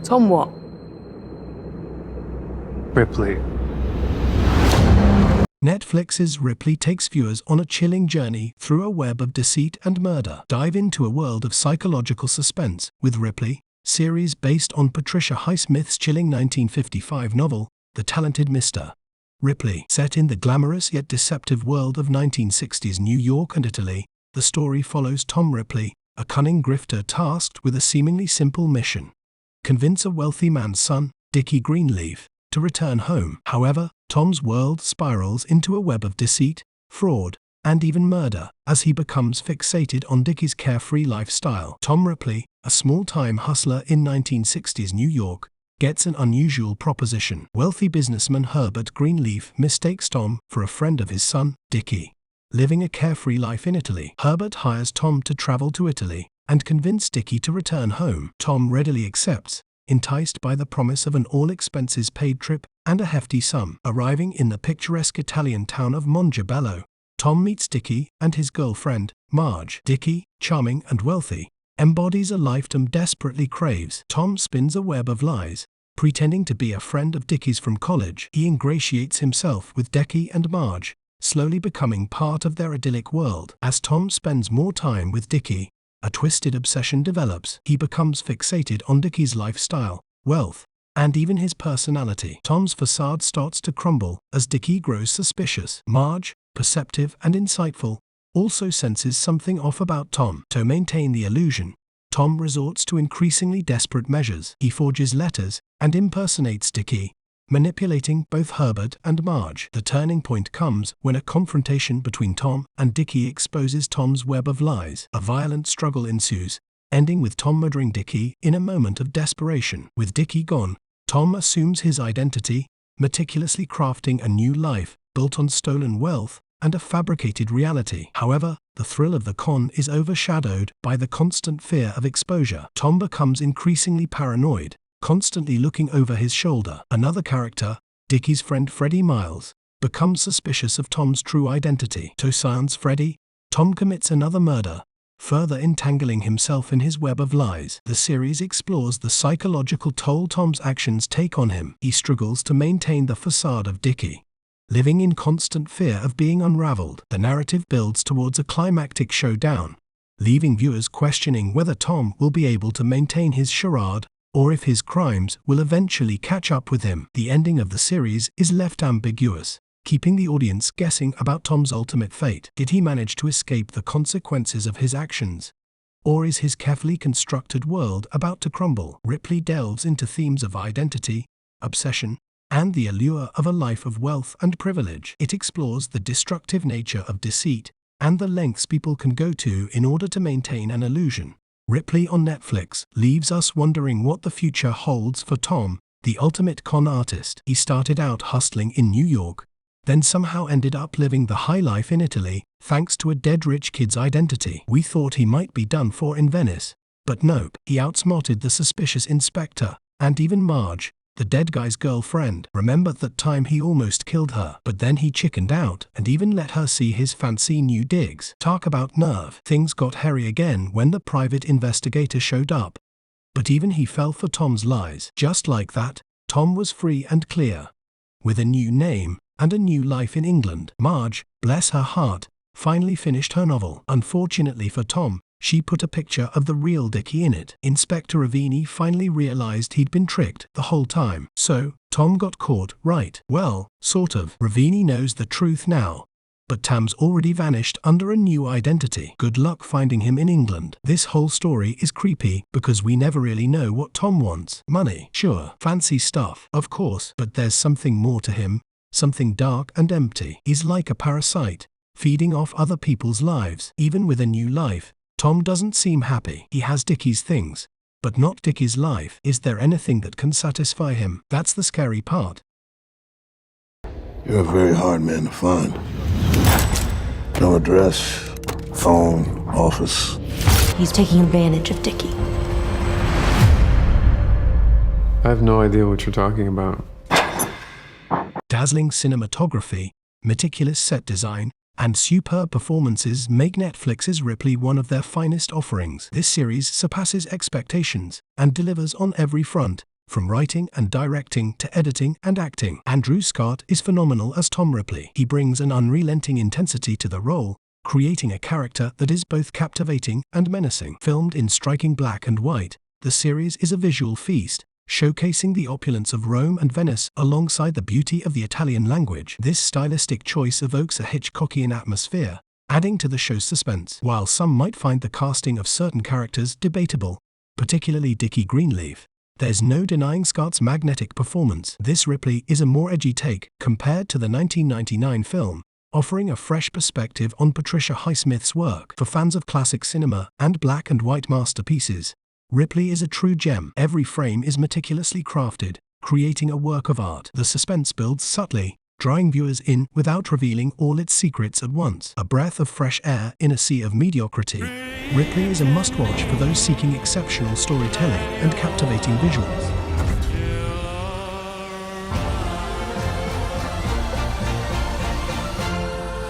Tom what? Ripley. Netflix's Ripley takes viewers on a chilling journey through a web of deceit and murder. Dive into a world of psychological suspense with Ripley, series based on Patricia Highsmith's chilling 1955 novel, The Talented Mr. Ripley. Set in the glamorous yet deceptive world of 1960s New York and Italy, the story follows Tom Ripley, a cunning grifter tasked with a seemingly simple mission: convince a wealthy man's son, Dickie Greenleaf, to return home. However, Tom's world spirals into a web of deceit, fraud, and even murder as he becomes fixated on Dickie's carefree lifestyle. Tom Ripley, a small-time hustler in 1960s New York, gets an unusual proposition. Wealthy businessman Herbert Greenleaf mistakes Tom for a friend of his son, Dickie. Living a carefree life in Italy, Herbert hires Tom to travel to Italy and convince Dickie to return home. Tom readily accepts, enticed by the promise of an all-expenses-paid trip and a hefty sum. Arriving in the picturesque Italian town of Mongebello, Tom meets Dickie and his girlfriend, Marge. Dickie, charming and wealthy, embodies a life Tom desperately craves. Tom spins a web of lies, pretending to be a friend of Dickie's from college. He ingratiates himself with Dickie and Marge, slowly becoming part of their idyllic world. As Tom spends more time with Dickie, a twisted obsession develops. He becomes fixated on Dickie's lifestyle, wealth, and even his personality. Tom's facade starts to crumble as Dickie grows suspicious. Marge, perceptive and insightful, also senses something off about Tom. To maintain the illusion, Tom resorts to increasingly desperate measures. He forges letters and impersonates Dickie, manipulating both Herbert and Marge. The turning point comes when a confrontation between Tom and Dickie exposes Tom's web of lies. A violent struggle ensues, ending with Tom murdering Dickie in a moment of desperation. With Dickie gone, Tom assumes his identity, meticulously crafting a new life built on stolen wealth and a fabricated reality. However, the thrill of the con is overshadowed by the constant fear of exposure. Tom becomes increasingly paranoid, constantly looking over his shoulder. Another character, Dickie's friend Freddie Miles, becomes suspicious of Tom's true identity. To silence Freddie, Tom commits another murder, further entangling himself in his web of lies. The series explores the psychological toll Tom's actions take on him. He struggles to maintain the facade of Dickie, living in constant fear of being unraveled. The narrative builds towards a climactic showdown, leaving viewers questioning whether Tom will be able to maintain his charade or if his crimes will eventually catch up with him. The ending of the series is left ambiguous, keeping the audience guessing about Tom's ultimate fate. Did he manage to escape the consequences of his actions? Or is his carefully constructed world about to crumble? Ripley delves into themes of identity, obsession, and the allure of a life of wealth and privilege. It explores the destructive nature of deceit and the lengths people can go to in order to maintain an illusion. Ripley on Netflix leaves us wondering what the future holds for Tom, the ultimate con artist. He started out hustling in New York, then somehow ended up living the high life in Italy, thanks to a dead rich kid's identity. We thought he might be done for in Venice, but nope, he outsmarted the suspicious inspector, and even Marge, the dead guy's girlfriend. Remember that time he almost killed her, but then he chickened out and even let her see his fancy new digs. Talk about nerve. Things got hairy again when the private investigator showed up. But even he fell for Tom's lies. Just like that, Tom was free and clear, with a new name and a new life in England. Marge, bless her heart, finally finished her novel. Unfortunately for Tom, she put a picture of the real Dickie in it. Inspector Ravini finally realized he'd been tricked the whole time. So, Tom got caught, right? Well, sort of. Ravini knows the truth now, but Tam's already vanished under a new identity. Good luck finding him in England. This whole story is creepy because we never really know what Tom wants. Money, sure. Fancy stuff, of course. But there's something more to him, something dark and empty. He's like a parasite, feeding off other people's lives. Even with a new life, Tom doesn't seem happy. He has Dickie's things, but not Dickie's life. Is there anything that can satisfy him? That's the scary part. You're a very hard man to find. No address, phone, office. He's taking advantage of Dickie. I have no idea what you're talking about. Dazzling cinematography, meticulous set design, and superb performances make Netflix's Ripley one of their finest offerings. This series surpasses expectations and delivers on every front, from writing and directing to editing and acting. Andrew Scott is phenomenal as Tom Ripley. He brings an unrelenting intensity to the role, creating a character that is both captivating and menacing. Filmed in striking black and white, the series is a visual feast, showcasing the opulence of Rome and Venice alongside the beauty of the Italian language. This stylistic choice evokes a Hitchcockian atmosphere, adding to the show's suspense. While some might find the casting of certain characters debatable, particularly Dickie Greenleaf, there's no denying Scott's magnetic performance. This Ripley is a more edgy take compared to the 1999 film, offering a fresh perspective on Patricia Highsmith's work. For fans of classic cinema and black and white masterpieces, Ripley is a true gem. Every frame is meticulously crafted, creating a work of art. The suspense builds subtly, drawing viewers in without revealing all its secrets at once. A breath of fresh air in a sea of mediocrity, Ripley is a must-watch for those seeking exceptional storytelling and captivating visuals.